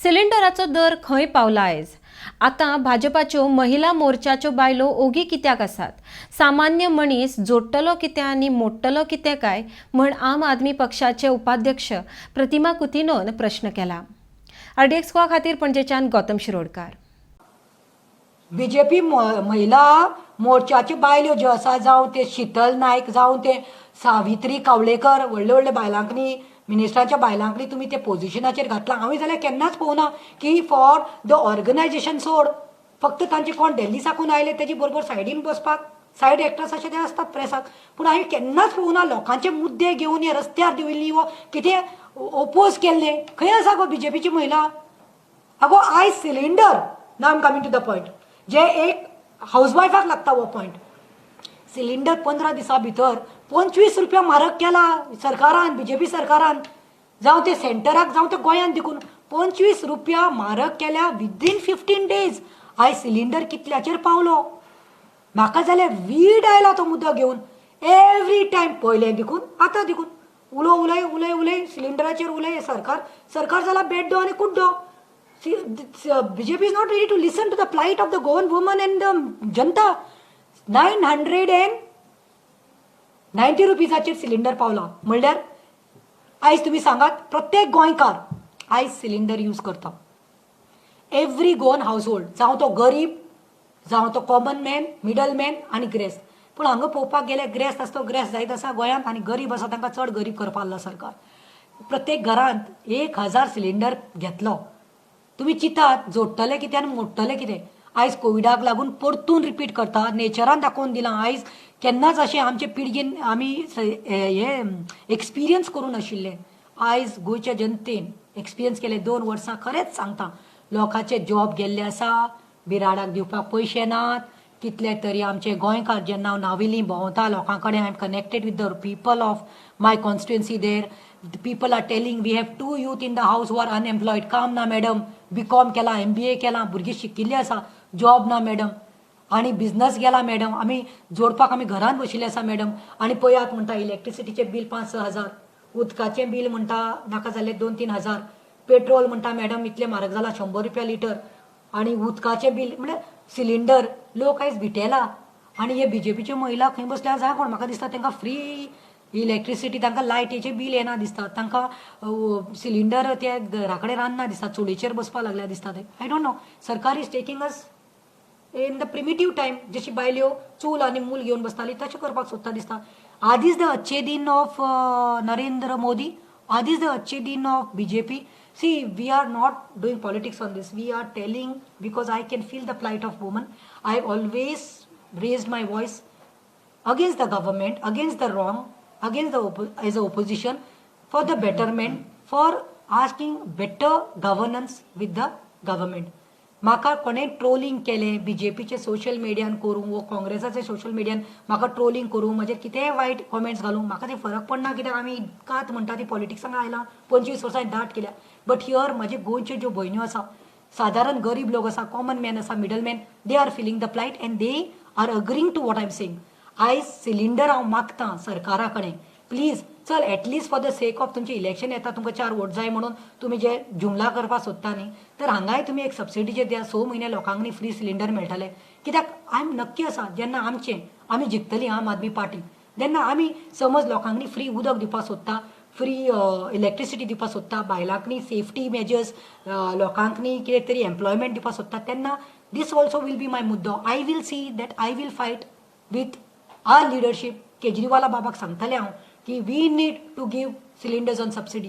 सिलिंडराचो दर खंय पावला आयज? आता भाजपाच्यो महिला मोर्चाच्यो बायलो ओगी कित्याक आसात? सामान्य मनीस जोडटलो कितें आनी मोडटलो कितें काय म्हण आम आदमी पक्षाचे उपाध्यक्ष प्रतिमा कुतिनोन प्रश्न केला. RDX गोवा खातीर पणजेच्यान गौतम शिरोडकार. बीजेपी महिला मोर्चाच्यो बायल्यो ज्यो आसा, जावं ते शितल नायक, जावं ते सावित्री कावळेकर, व्हडले व्हडले बायलांकनी मिनिस्टरांच्या बायलांकनी तुमी ते पोजिशनाचेर घातलां. हांवें जाल्यार केन्नाच पळोवना की फॉर द ऑर्गनायजेशन सोड, फक्त तांचे कोण दिल्ली साकून आयले तेजे बरोबर सायडीन बसपाक सायड एक्टर्स अशे ते आसतात प्रेसाक. पूण हांवें केन्नाच पळोवना लोकांचे मुद्दे घेवन हे रस्त्यार देंविल्ली वा कितें ओपोज केल्ले. खंय आसा गो बीजेपीची महिला? अगो आयज cylinder, now I am coming to the point, जे एक हाऊसवायफाक लागता हो पॉयंट. सिलिंडर 15 दिसां भितर 25 रुपया म्हारग केला सरकारान, बीजेपी सरकारान. जावं ते सेंटराक जावं ते गोंयान देखून 25 रुपया म्हारग केल्या विदीन 15 days. आयज सिलिंडर कितल्याचेर पावलो? म्हाका जाल्यार वीट आयला तो मुद्दो घेवन. एवरी टायम पयलें देखून आतां देखून उलय सिलिंडराचेर उलय. सरकार जाला बेड्डो आनी कुड्डो. BJP is not ready to listen to the plight of the Goan woman and the जनता. 990 रुपीजाचेर सिलिंडर पावला म्हणल्यार आयज तुम्ही सांगात प्रत्येक गोंयकार आयज सिलिंडर यूज करता. एवरी गोवन हाऊसहोल्ड, जावं तो गरीब, जावं तो कॉमन मॅन, मिडल मॅन आनी ग्रेस्त. पूण हांगा पळोवपाक गेल्यार ग्रेस्त आसा तो ग्रेस्त जायत आसा गोंयांत, आनी गरीब आसा तांकां चड गरीब करपा लागला सरकार. प्रत्येक घरांत 1000 सिलिंडर घेतलो. तुम्ही चितात जोडटले कितें आनी मोडटले कितें? आयज कोविडाक लागून परतून रिपीट करता. नेचरान दाखोवन दिलां आयज केन्नाच अशें आमचे पिळगेन आमी हे एक्सपिरियन्स करून नाशिल्ले. आयज गोंयच्या जनतेन एक्सपिरियन्स केले 2 वर्सां. खरेंच सांगता, लोकांचे जॉब गेल्ले आसा, बिराडाक दिवपाक पयशे नात. कितले तरी आमचे गोंयकार जेन्ना हांव नाविली भोंवता लोकां कडेन, I am connected with the people of my constituency there. People are telling we have 2 youth in the house who are unemployed. काम ना मॅडम, BCom केला, MBA केला, भुरगीं शिकिल्लीं आसा, जॉब ना मॅडम. आनी बिझनस गेला मॅडम, आमी जोडपाक आमी घरांत बशिल्ले आसा मॅडम. आनी पळयात म्हणटा इलेक्ट्रिसिटीचें बील 5-6 हजार, उदकाचें बील म्हणटा नाका जाल्ले 2-3 हजार, पेट्रोल म्हणटा मॅडम इतले म्हारग जाला 100 रुपया लिटर, आनी उदकाचें बील म्हणजे सिलिंडर. लोक आयज भिटेला. आनी हे बीजेपीचे महिला खंय बसल्या जाय कोण? म्हाका दिसता तांकां फ्री इलेक्ट्रिसिटी, तांकां लायटीचें बील येना दिसता, तांकां सिलिंडर ते घरा कडेन रांदना दिसता, चुलीचेर बसपाक लागल्या दिसता ते. I don't know. सरकार is taking us in the primitive time. जशी बायल्यो चूल आनी मूल घेवन बसताली तशें करपाक सोदता दिसता. आदीच द अच्छे दिन ऑफ नरेंद्र मोदी, आदीच द अच्छे दिन of BJP. See, we are not doing politics on this. We are telling because I can feel the plight of women. I always raised my voice against the government, against the wrong, against the as a opposition, for the betterment, for asking better governance with the government. म्हाका कोणें trawling केलें BJPचे social मिडियान करूं वो काँग्रेसाचे social मिडियान म्हाका trawling करूं, म्हजे कितेंय वायट comments घालूं, म्हाका ते फरक पडना. कित्याक आमी कात म्हणटा ती पॉलिटिक्सांक आयलां, 25 वर्सां दाट केल्या. बट हियर म्हजे गोंयच्यो ज्यो भयण्यो आसा, सादारण गरीब लोक आसा, कॉमन मॅन आसा, middle man, they are feeling the plight and they are agreeing to what I am saying. आयज सिलिंडर हांव मागतां सरकारा कडेन, प्लीज चल at least for the sake of तुमचे इलेक्शन येता, तुमकां 4 वोट जाय म्हणून तुमी जे जुमला करपाक सोदता न्ही, तर हांगाय तुमी एक सबसिडीचेर द्या. 6 म्हयने लोकांक फ्री सिलिंडर मेळटले. कित्याक आय एम नक्की आसा जेन्ना आमी जिखतली आम आदमी पार्टी, जेन्ना आमी समज लोकांक फ्री उदक दिवपाक सोदता, फ्री इलेक्ट्रिसिटी दिवपाक सोदता, बायलांक सेफ्टी मेजर्स, लोकांक कितें तरी एम्प्लॉयमेंट दिवपाक सोदता, तेन्ना दीस ऑल्सो वील बी माय मुद्दो. I will see that I will fight with our leadership. केजरीवाला बाबाक सांगतलें हांव की we need to give cylinders on subsidy.